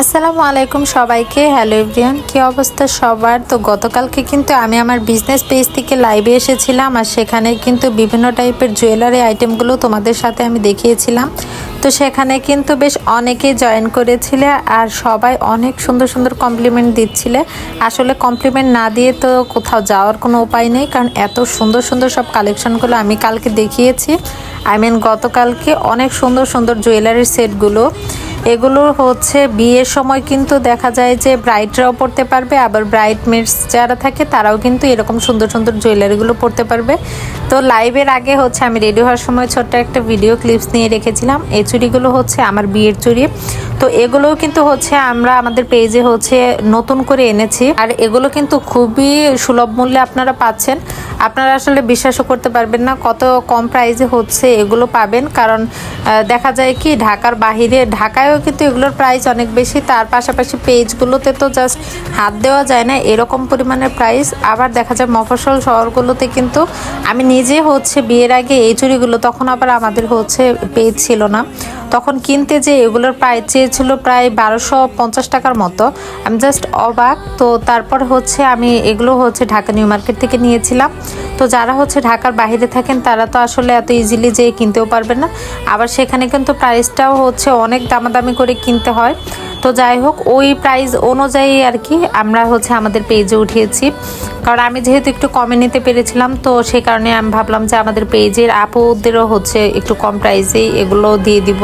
আসসালামু আলাইকুম সবাইকে। হ্যালো এভরিওয়ান, কি অবস্থা সবার? তো গতকালকে কিন্তু আমি আমার বিজনেস পেজ থেকে লাইভে এসেছিলাম, আর সেখানে কিন্তু বিভিন্ন টাইপের জুয়েলারি আইটেমগুলো তোমাদের সাথে আমি দেখিয়েছিলাম। তো সেখানে কিন্তু বেশ অনেকেই জয়েন করেছিলে, আর সবাই অনেক সুন্দর সুন্দর কমপ্লিমেন্ট দিচ্ছিলে। আসলে কমপ্লিমেন্ট না দিয়ে তো কোথাও যাওয়ার কোনো উপায় নেই, কারণ এত সুন্দর সুন্দর সব কালেকশনগুলো আমি কালকে দেখিয়েছি। গতকালকে অনেক সুন্দর সুন্দর জুয়েলারির সেটগুলো, এগুলো হচ্ছে বিয়ের সময় কিন্তু দেখা যায় যে ব্রাইডরাও পড়তে পারবে, আবার ব্রাইডমেডস যারা থাকে তারাও কিন্তু এরকম সুন্দর সুন্দর জুয়েলারিগুলো পড়তে পারবে। তো লাইভের আগে হচ্ছে আমি রেডি হওয়ার সময় ছোট্ট একটা ভিডিও ক্লিপস নিয়ে রেখেছিলাম। এই চুড়িগুলো হচ্ছে আমার বিয়ের চুড়ি। তো এগুলোও কিন্তু হচ্ছে আমরা আমাদের পেজে হচ্ছে নতুন করে এনেছি, আর এগুলো কিন্তু খুবই সুলভ মূল্যে আপনারা পাচ্ছেন। আপনারা আসলে বিশ্বাসও করতে পারবেন না কত কম প্রাইসে হচ্ছে এগুলো পাবেন। কারণ দেখা যায় কি ঢাকার বাহিরে, ঢাকায়ও কিন্তু এগুলোর প্রাইস অনেক বেশি, তার পাশাপাশি পেজগুলোতে তো জাস্ট হাত দেওয়া যায় না এরকম পরিমাণের প্রাইস। আবার দেখা যায় মফস্বল শহরগুলোতে কিন্তু আমি নিজে হচ্ছে বিয়ের আগে এই চুড়িগুলো, তখন আবার আমাদের হচ্ছে পেজ ছিল না, তখন কিনতে যে এগুলোর প্রাইস চেয়েছিল প্রায় 1250 টাকার মতো। আমি জাস্ট অবাক। তো তারপর হচ্ছে আমি এগুলো হচ্ছে ঢাকা নিউ মার্কেট থেকে নিয়েছিলাম। তো যারা হচ্ছে ঢাকার বাইরে থাকেন তারা তো আসলে এত ইজিলি যেয়ে কিনতেও পারবেন না, আবার সেখানে কিন্তু প্রাইসটাও হচ্ছে অনেক দামাদামি করে কিনতে হয়। তো যাই হোক, ওই প্রাইস অনুযায়ী আর কি আমরা হচ্ছে আমাদের পেজে উঠিয়েছি, কারণ আমি যেহেতু একটু কমে নিতে পেরেছিলাম, তো সেই কারণে আমি ভাবলাম যে আমাদের পেজের আপুদেরও হচ্ছে একটু কম প্রাইসেই এগুলো দিয়ে দিব।